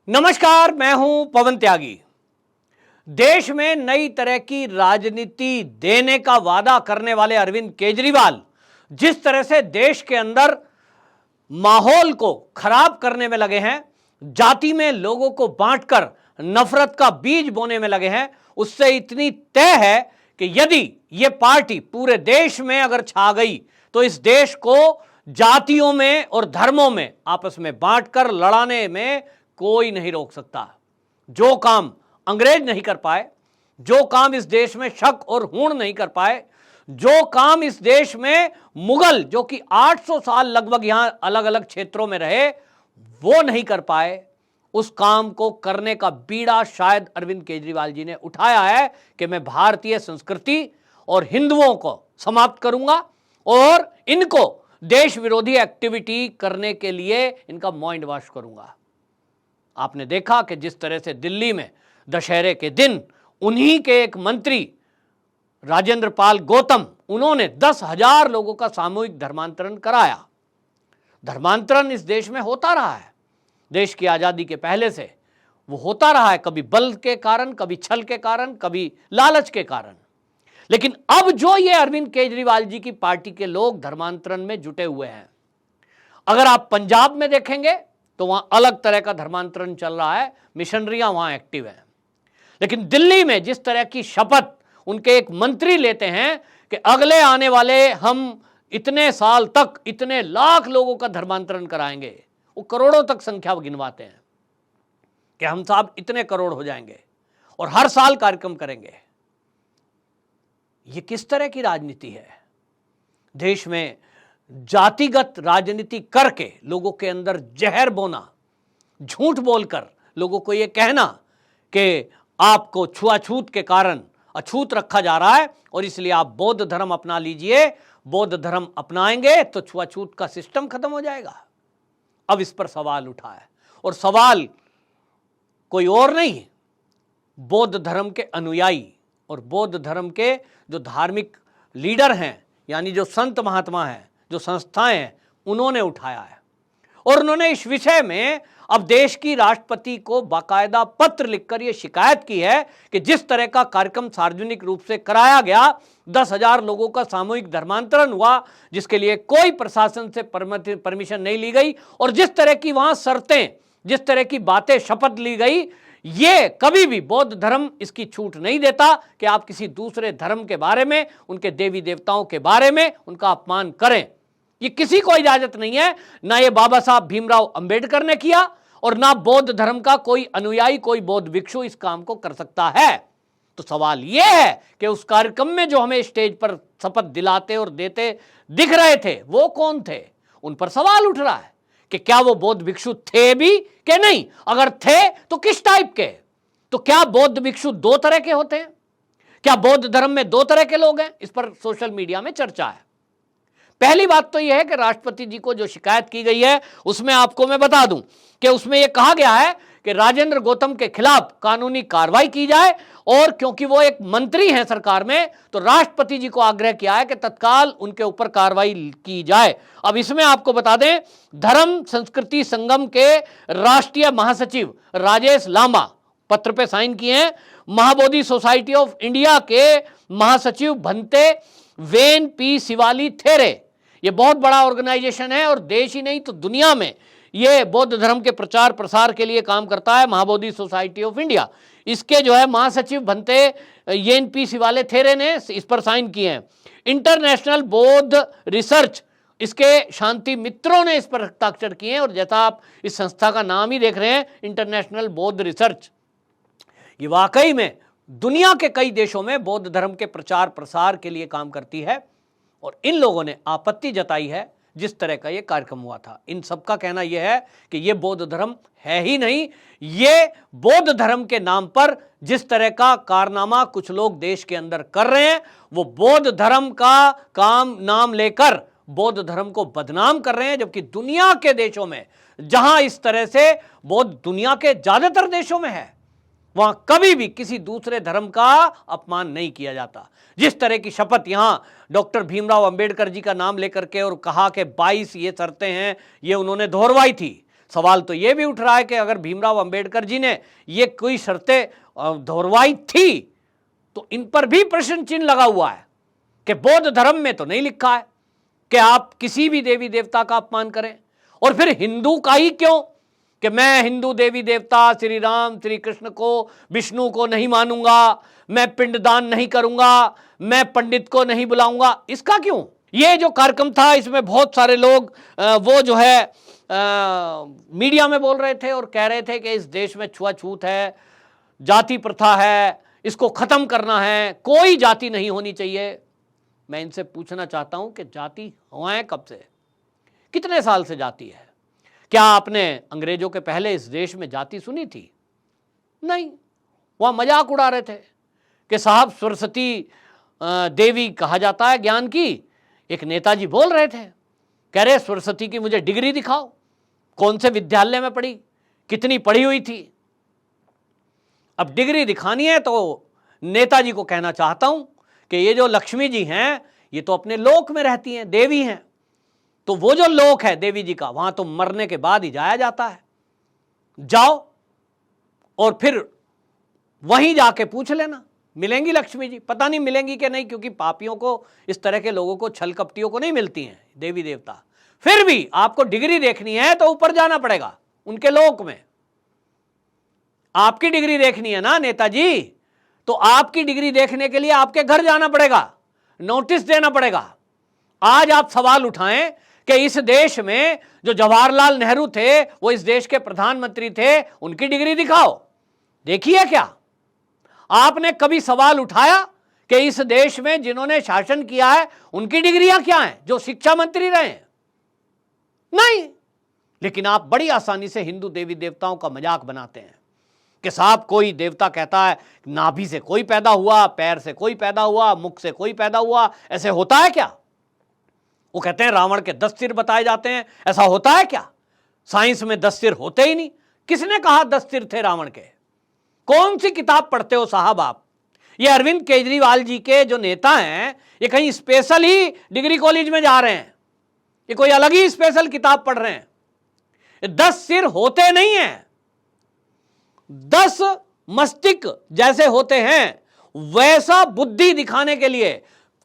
नमस्कार, मैं हूं पवन त्यागी। देश में नई तरह की राजनीति देने का वादा करने वाले अरविंद केजरीवाल जिस तरह से देश के अंदर माहौल को खराब करने में लगे हैं, जाति में लोगों को बांटकर नफरत का बीज बोने में लगे हैं, उससे इतनी तय है कि यदि यह पार्टी पूरे देश में अगर छा गई तो इस देश को जातियों में और धर्मों में आपस में बांटकर लड़ाने में कोई नहीं रोक सकता। जो काम अंग्रेज नहीं कर पाए, जो काम इस देश में शक और हूण नहीं कर पाए, जो काम इस देश में मुगल जो कि 800 साल लगभग यहां अलग अलग क्षेत्रों में रहे वो नहीं कर पाए, उस काम को करने का बीड़ा शायद अरविंद केजरीवाल जी ने उठाया है कि मैं भारतीय संस्कृति और हिंदुओं को समाप्त करूंगा और इनको देश विरोधी एक्टिविटी करने के लिए इनका माइंड वॉश करूंगा। आपने देखा कि जिस तरह से दिल्ली में दशहरे के दिन उन्हीं के एक मंत्री राजेंद्र पाल गौतम, उन्होंने 10,000 लोगों का सामूहिक धर्मांतरण कराया। धर्मांतरण इस देश में होता रहा है, देश की आजादी के पहले से वो होता रहा है, कभी बल के कारण, कभी छल के कारण, कभी लालच के कारण। लेकिन अब जो ये अरविंद केजरीवाल जी की पार्टी के लोग धर्मांतरण में जुटे हुए हैं, अगर आप पंजाब में देखेंगे तो वहां अलग तरह का धर्मांतरण चल रहा है, मिशनरियां वहां एक्टिव हैं। लेकिन दिल्ली में जिस तरह की शपथ उनके एक मंत्री लेते हैं कि अगले आने वाले हम इतने साल तक इतने लाख लोगों का धर्मांतरण कराएंगे, वो करोड़ों तक संख्या गिनवाते हैं कि हम साहब इतने करोड़ हो जाएंगे और हर साल कार्यक्रम करेंगे। ये किस तरह की राजनीति है? देश में जातिगत राजनीति करके लोगों के अंदर जहर बोना, झूठ बोलकर लोगों को यह कहना कि आपको छुआछूत के कारण अछूत रखा जा रहा है और इसलिए आप बौद्ध धर्म अपना लीजिए, बौद्ध धर्म अपनाएंगे तो छुआछूत का सिस्टम खत्म हो जाएगा। अब इस पर सवाल उठा है और सवाल कोई और नहीं, बौद्ध धर्म के अनुयायी और बौद्ध धर्म के जो धार्मिक लीडर हैं, यानी जो संत महात्मा हैं, जो संस्थाएं हैं, उन्होंने उठाया है। और उन्होंने इस विषय में अब देश की राष्ट्रपति को बाकायदा पत्र लिखकर यह शिकायत की है कि जिस तरह का कार्यक्रम सार्वजनिक रूप से कराया गया, 10,000 लोगों का सामूहिक धर्मांतरण हुआ जिसके लिए कोई प्रशासन से परमिशन नहीं ली गई, और जिस तरह की वहां शर्तें, जिस तरह की बातें, शपथ ली गई, ये कभी भी बौद्ध धर्म इसकी छूट नहीं देता कि आप किसी दूसरे धर्म के बारे में, उनके देवी देवताओं के बारे में उनका अपमान करें। ये किसी को इजाजत नहीं है, ना ये बाबा साहब भीमराव अंबेडकर ने किया और ना बौद्ध धर्म का कोई अनुयायी, कोई बौद्ध भिक्षु इस काम को कर सकता है। तो सवाल यह है कि उस कार्यक्रम में जो हमें स्टेज पर शपथ दिलाते और देते दिख रहे थे वो कौन थे? उन पर सवाल उठ रहा है कि क्या वो बौद्ध भिक्षु थे भी कि नहीं, अगर थे तो किस टाइप के? तो क्या बौद्ध भिक्षु दो तरह के होते हैं? क्या बौद्ध धर्म में दो तरह के लोग हैं? इस पर सोशल मीडिया में चर्चा है। पहली बात तो यह है कि राष्ट्रपति जी को जो शिकायत की गई है उसमें आपको मैं बता दूं कि उसमें यह कहा गया है कि राजेंद्र गौतम के खिलाफ कानूनी कार्रवाई की जाए, और क्योंकि वो एक मंत्री हैं सरकार में तो राष्ट्रपति जी को आग्रह किया है कि तत्काल उनके ऊपर कार्रवाई की जाए। अब इसमें आपको बता दें, धर्म संस्कृति संगम के राष्ट्रीय महासचिव राजेश लांबा पत्र पे साइन किए हैं। महाबोधि सोसाइटी ऑफ इंडिया के महासचिव Bhante when P Shivali there, ये बहुत बड़ा ऑर्गेनाइजेशन है और देश ही नहीं तो दुनिया में ये बौद्ध धर्म के प्रचार प्रसार के लिए काम करता है, महाबोधि सोसाइटी ऑफ इंडिया। इसके जो है महासचिव भंते येन पी शिवाले थेरे ने इस पर साइन किए हैं। इंटरनेशनल बौद्ध रिसर्च, इसके शांति मित्रों ने इस पर हस्ताक्षर किए हैं, और जैसा आप इस संस्था का नाम ही देख रहे हैं, इंटरनेशनल बौद्ध रिसर्च, ये वाकई में दुनिया के कई देशों में बौद्ध धर्म के प्रचार प्रसार के लिए काम करती है। और इन लोगों ने आपत्ति जताई है जिस तरह का ये कार्यक्रम हुआ था। इन सबका कहना यह है कि ये बौद्ध धर्म है ही नहीं, ये बौद्ध धर्म के नाम पर जिस तरह का कारनामा कुछ लोग देश के अंदर कर रहे हैं, वो बौद्ध धर्म का काम नाम लेकर बौद्ध धर्म को बदनाम कर रहे हैं। जबकि दुनिया के देशों में जहां इस तरह से बौद्ध, दुनिया के ज्यादातर देशों में है, वहां कभी भी किसी दूसरे धर्म का अपमान नहीं किया जाता। जिस तरह की शपथ यहां डॉक्टर भीमराव अंबेडकर जी का नाम लेकर के और कहा कि 22 ये शर्तें हैं, ये उन्होंने दोहरवाई थी। सवाल तो ये भी उठ रहा है कि अगर भीमराव अंबेडकर जी ने ये कोई शर्तें दोहरवाई थी तो इन पर भी प्रश्न चिन्ह लगा हुआ है कि बौद्ध धर्म में तो नहीं लिखा है कि आप किसी भी देवी देवता का अपमान करें। और फिर हिंदू का ही क्यों कि मैं हिंदू देवी देवता श्री राम श्री कृष्ण को विष्णु को नहीं मानूंगा, मैं पिंडदान नहीं करूंगा, मैं पंडित को नहीं बुलाऊंगा, इसका क्यों? ये जो कार्यक्रम था इसमें बहुत सारे लोग वो जो है मीडिया में बोल रहे थे और कह रहे थे कि इस देश में छुआछूत है, जाति प्रथा है, इसको खत्म करना है, कोई जाति नहीं होनी चाहिए। मैं इनसे पूछना चाहता हूं कि जाति हुआ कब से, कितने साल से जाति है? क्या आपने अंग्रेजों के पहले इस देश में जाति सुनी थी? नहीं, वहां मजाक उड़ा रहे थे कि साहब सरस्वती देवी कहा जाता है ज्ञान की। एक नेताजी बोल रहे थे, कह रहे सरस्वती की मुझे डिग्री दिखाओ, कौन से विद्यालय में पढ़ी, कितनी पढ़ी हुई थी। अब डिग्री दिखानी है तो नेताजी को कहना चाहता हूं कि ये जो लक्ष्मी जी हैं ये तो अपने लोक में रहती हैं, देवी हैं, तो वो जो लोक है देवी जी का वहां तो मरने के बाद ही जाया जाता है। जाओ और फिर वहीं जाके पूछ लेना, मिलेंगी लक्ष्मी जी। पता नहीं मिलेंगी कि नहीं, क्योंकि पापियों को, इस तरह के लोगों को, छल कपटियों को नहीं मिलती हैं देवी देवता। फिर भी आपको डिग्री देखनी है तो ऊपर जाना पड़ेगा उनके लोक में। आपकी डिग्री देखनी है ना नेताजी, तो आपकी डिग्री देखने के लिए आपके घर जाना पड़ेगा, नोटिस देना पड़ेगा। आज आप सवाल उठाएं कि इस देश में जो जवाहरलाल नेहरू थे वो इस देश के प्रधानमंत्री थे, उनकी डिग्री दिखाओ। देखिए क्या आपने कभी सवाल उठाया कि इस देश में जिन्होंने शासन किया है उनकी डिग्रियां क्या हैं, जो शिक्षा मंत्री रहे हैं? नहीं। लेकिन आप बड़ी आसानी से हिंदू देवी देवताओं का मजाक बनाते हैं कि साहब कोई देवता कहता है नाभि से कोई पैदा हुआ, पैर से कोई पैदा हुआ, मुख से कोई पैदा हुआ। ऐसे होता है क्या? वो कहते हैं रावण के 10 सिर बताए जाते हैं, ऐसा होता है क्या? साइंस में 10 सिर होते ही नहीं। किसने कहा 10 सिर थे रावण के? कौन सी किताब पढ़ते हो साहब आप? ये अरविंद केजरीवाल जी के जो नेता हैं ये कहीं स्पेशल ही डिग्री कॉलेज में जा रहे हैं, ये कोई अलग ही स्पेशल किताब पढ़ रहे हैं। 10 सिर होते नहीं हैं, 10 मस्तिष्क जैसे होते हैं, वैसा बुद्धि दिखाने के लिए,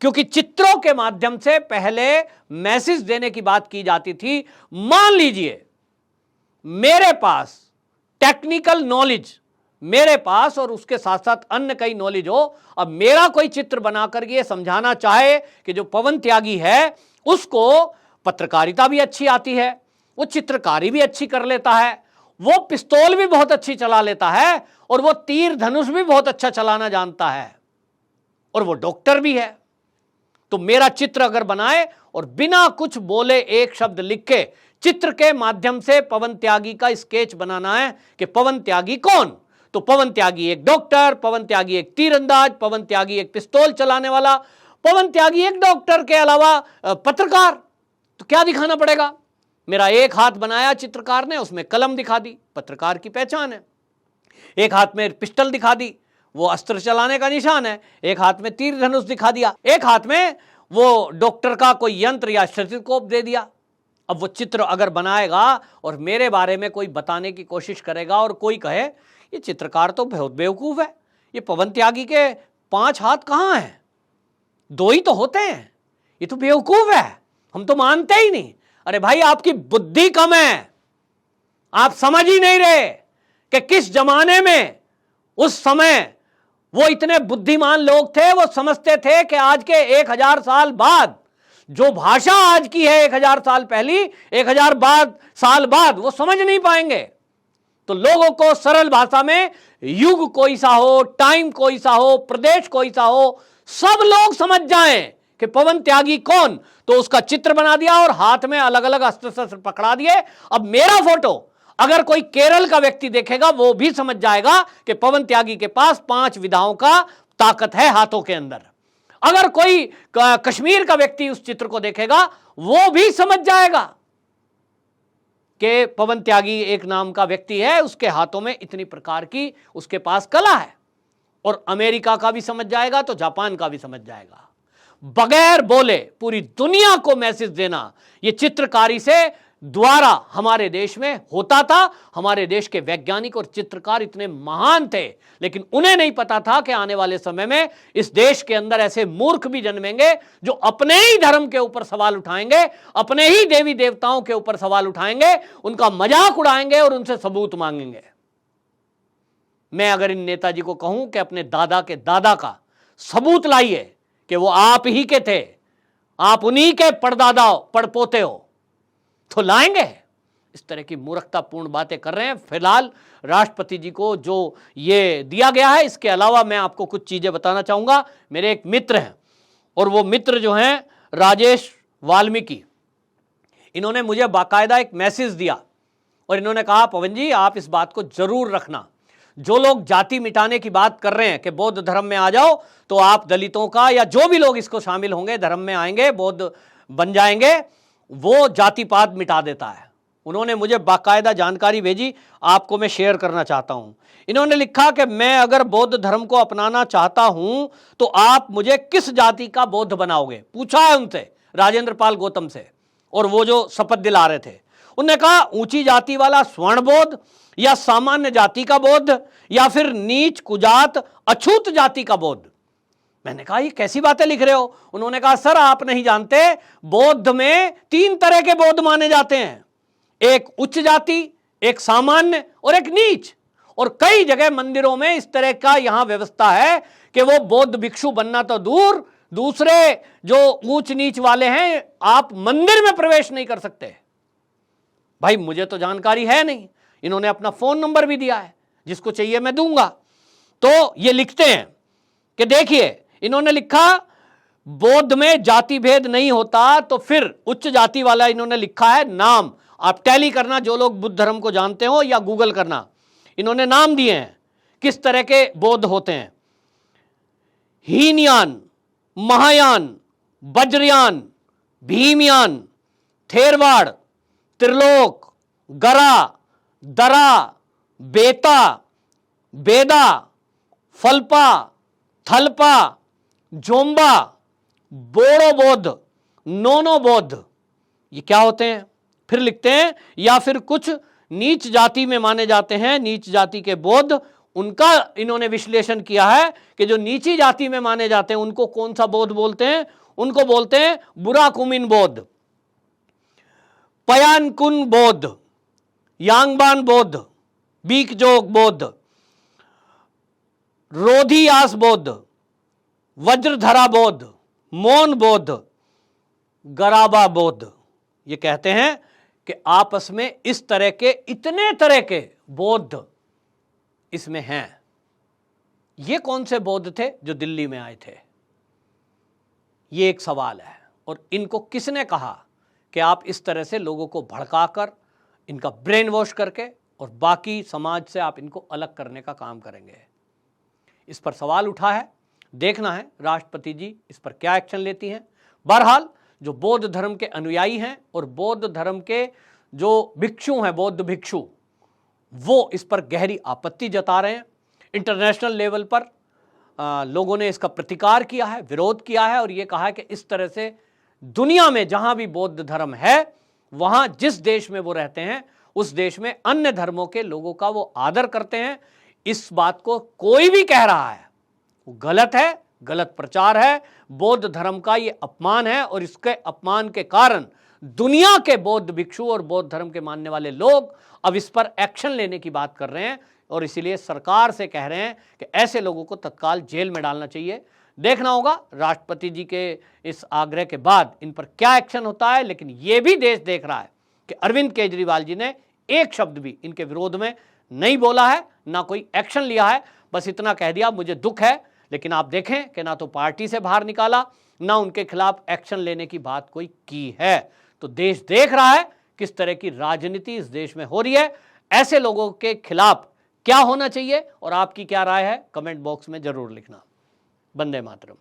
क्योंकि चित्रों के माध्यम से पहले मैसेज देने की बात की जाती थी। मान लीजिए मेरे पास टेक्निकल नॉलेज, मेरे पास और उसके साथ साथ अन्य कई नॉलेज हो, अब मेरा कोई चित्र बनाकर ये समझाना चाहे कि जो पवन त्यागी है उसको पत्रकारिता भी अच्छी आती है, वो चित्रकारी भी अच्छी कर लेता है, वो पिस्तौल भी बहुत अच्छी चला लेता है और वो तीर धनुष भी बहुत अच्छा चलाना जानता है और वो डॉक्टर भी है, तो मेरा चित्र अगर बनाए और बिना कुछ बोले एक शब्द लिख के चित्र के माध्यम से पवन त्यागी का स्केच बनाना है कि पवन त्यागी कौन, तो पवन त्यागी एक डॉक्टर, पवन त्यागी एक तीरंदाज, पवन त्यागी एक पिस्तौल चलाने वाला, पवन त्यागी एक डॉक्टर के अलावा पत्रकार। तो क्या दिखाना पड़ेगा? मेरा एक हाथ बनाया चित्रकार ने, उसमें कलम दिखा दी, पत्रकार की पहचान है। एक हाथ में पिस्टल दिखा दी, वो अस्त्र चलाने का निशान है। एक हाथ में तीर धनुष दिखा दिया, एक हाथ में वो डॉक्टर का कोई यंत्र या स्टेथोस्कोप दे दिया। अब वो चित्र अगर बनाएगा और मेरे बारे में कोई बताने की कोशिश करेगा और कोई कहे ये चित्रकार तो बहुत बेवकूफ है, ये पवन त्यागी के 5 हाथ कहाँ हैं, 2 ही तो होते हैं, ये तो बेवकूफ है, हम तो मानते ही नहीं। अरे भाई आपकी बुद्धि कम है, आप समझ ही नहीं रहे कि किस जमाने में उस समय वो इतने बुद्धिमान लोग थे, वो समझते थे कि आज के 1000 साल बाद जो भाषा आज की है 1000 साल पहली, 1000 साल बाद वो समझ नहीं पाएंगे। तो लोगों को सरल भाषा में युग कोई सा हो, टाइम कोई सा हो, प्रदेश कोई सा हो, सब लोग समझ जाएं कि पवन त्यागी कौन, तो उसका चित्र बना दिया और हाथ में अलग अलग अस्त्र शस्त्र पकड़ा दिए। अब मेरा फोटो अगर कोई केरल का व्यक्ति देखेगा वो भी समझ जाएगा कि पवन त्यागी के पास 5 विधाओं का ताकत है हाथों के अंदर। अगर कोई कश्मीर का व्यक्ति उस चित्र को देखेगा वो भी समझ जाएगा कि पवन त्यागी एक नाम का व्यक्ति है, उसके हाथों में इतनी प्रकार की उसके पास कला है। और अमेरिका का भी समझ जाएगा तो जापान का भी समझ जाएगा। बगैर बोले पूरी दुनिया को मैसेज देना, ये चित्रकारी से द्वारा हमारे देश में होता था। हमारे देश के वैज्ञानिक और चित्रकार इतने महान थे, लेकिन उन्हें नहीं पता था कि आने वाले समय में इस देश के अंदर ऐसे मूर्ख भी जन्मेंगे जो अपने ही धर्म के ऊपर सवाल उठाएंगे, अपने ही देवी देवताओं के ऊपर सवाल उठाएंगे, उनका मजाक उड़ाएंगे और उनसे सबूत मांगेंगे। मैं अगर इन नेताजी को कहूं कि अपने दादा के दादा का सबूत लाइए कि वो आप ही के थे, आप उन्हीं के परदादा पड़पोते हो, तो लाएंगे। इस तरह की मूर्खतापूर्ण बातें कर रहे हैं। फिलहाल राष्ट्रपति जी को जो ये दिया गया है, इसके अलावा मैं आपको कुछ चीजें बताना चाहूंगा। मेरे एक मित्र हैं और वो मित्र जो हैं राजेश वाल्मीकि, इन्होंने मुझे बाकायदा एक मैसेज दिया और इन्होंने कहा, पवन जी आप इस बात को जरूर रखना, जो लोग जाति मिटाने की बात कर रहे हैं कि बौद्ध धर्म में आ जाओ तो आप दलितों का या जो भी लोग इसको शामिल होंगे, धर्म में आएंगे, बौद्ध बन जाएंगे, वो जातिपात मिटा देता है। उन्होंने मुझे बाकायदा जानकारी भेजी, आपको मैं शेयर करना चाहता हूं। इन्होंने लिखा कि मैं अगर बौद्ध धर्म को अपनाना चाहता हूं तो आप मुझे किस जाति का बौद्ध बनाओगे, पूछा है उनसे, राजेंद्र पाल गौतम से, और वो जो शपथ दिला रहे थे। उन्होंने कहा ऊंची जाति वाला स्वर्ण बौद्ध, या सामान्य जाति का बौद्ध, या फिर नीच कुजात अछूत जाति का बौद्ध। मैंने कहा ये कैसी बातें लिख रहे हो। उन्होंने कहा सर आप नहीं जानते, बौद्ध में 3 तरह के बौद्ध माने जाते हैं, एक उच्च जाति, एक सामान्य और एक नीच। और कई जगह मंदिरों में इस तरह का यहां व्यवस्था है कि वो बौद्ध भिक्षु बनना तो दूर, दूसरे जो ऊंच नीच वाले हैं आप मंदिर में प्रवेश नहीं कर सकते। भाई मुझे तो जानकारी है नहीं। इन्होंने अपना फोन नंबर भी दिया है, जिसको चाहिए मैं दूंगा। तो ये लिखते हैं कि देखिए, इन्होंने लिखा बौद्ध में जाति भेद नहीं होता, तो फिर उच्च जाति वाला इन्होंने लिखा है नाम, आप टैली करना जो लोग बुद्ध धर्म को जानते हो, या गूगल करना। इन्होंने नाम दिए हैं किस तरह के बौद्ध होते हैं: हीनयान, महायान, वज्रयान, भीमयान, थेरवाड़, त्रिलोक, गरा, दरा, बेता, बेदा, फल्पा, थल्पा, जोम्बा, बोड़ो बौद्ध, नोनो बौद्ध। ये क्या होते हैं? फिर लिखते हैं या फिर कुछ नीच जाति में माने जाते हैं, नीच जाति के बौद्ध। उनका इन्होंने विश्लेषण किया है कि जो नीची जाति में माने जाते हैं उनको कौन सा बौद्ध बोलते हैं? उनको बोलते हैं बुराकुमिन बौद्ध, पयानकुन बौद्ध, यांगबान बौद्ध, बीकजोग बौद्ध, रोधियास बौद्ध, वज्रधरा बौद्ध, मौन बौद्ध, गराबा बौद्ध। ये कहते हैं कि आपस में इस तरह के इतने तरह के बौद्ध इसमें हैं। ये कौन से बौद्ध थे जो दिल्ली में आए थे? ये एक सवाल है। और इनको किसने कहा कि आप इस तरह से लोगों को भड़काकर, इनका ब्रेन वॉश करके और बाकी समाज से आप इनको अलग करने का काम करेंगे? इस पर सवाल उठा है। देखना है राष्ट्रपति जी इस पर क्या एक्शन लेती हैं। बहरहाल जो बौद्ध धर्म के अनुयायी हैं और बौद्ध धर्म के जो भिक्षु हैं, बौद्ध भिक्षु, वो इस पर गहरी आपत्ति जता रहे हैं। इंटरनेशनल लेवल पर लोगों ने इसका प्रतिकार किया है, विरोध किया है और ये कहा है कि इस तरह से दुनिया में जहां भी बौद्ध धर्म है, वहां जिस देश में वो रहते हैं उस देश में अन्य धर्मों के लोगों का वो आदर करते हैं। इस बात को कोई भी कह रहा है वो गलत है, गलत प्रचार है, बौद्ध धर्म का ये अपमान है और इसके अपमान के कारण दुनिया के बौद्ध भिक्षु और बौद्ध धर्म के मानने वाले लोग अब इस पर एक्शन लेने की बात कर रहे हैं और इसीलिए सरकार से कह रहे हैं कि ऐसे लोगों को तत्काल जेल में डालना चाहिए। देखना होगा राष्ट्रपति जी के इस आग्रह के बाद इन पर क्या एक्शन होता है। लेकिन यह भी देश देख रहा है कि अरविंद केजरीवाल जी ने एक शब्द भी इनके विरोध में नहीं बोला है, ना कोई एक्शन लिया है। बस इतना कह दिया मुझे दुख है, लेकिन आप देखें कि ना तो पार्टी से बाहर निकाला, ना उनके खिलाफ एक्शन लेने की बात कोई की है। तो देश देख रहा है किस तरह की राजनीति इस देश में हो रही है। ऐसे लोगों के खिलाफ क्या होना चाहिए और आपकी क्या राय है, कमेंट बॉक्स में जरूर लिखना। वंदे मातरम।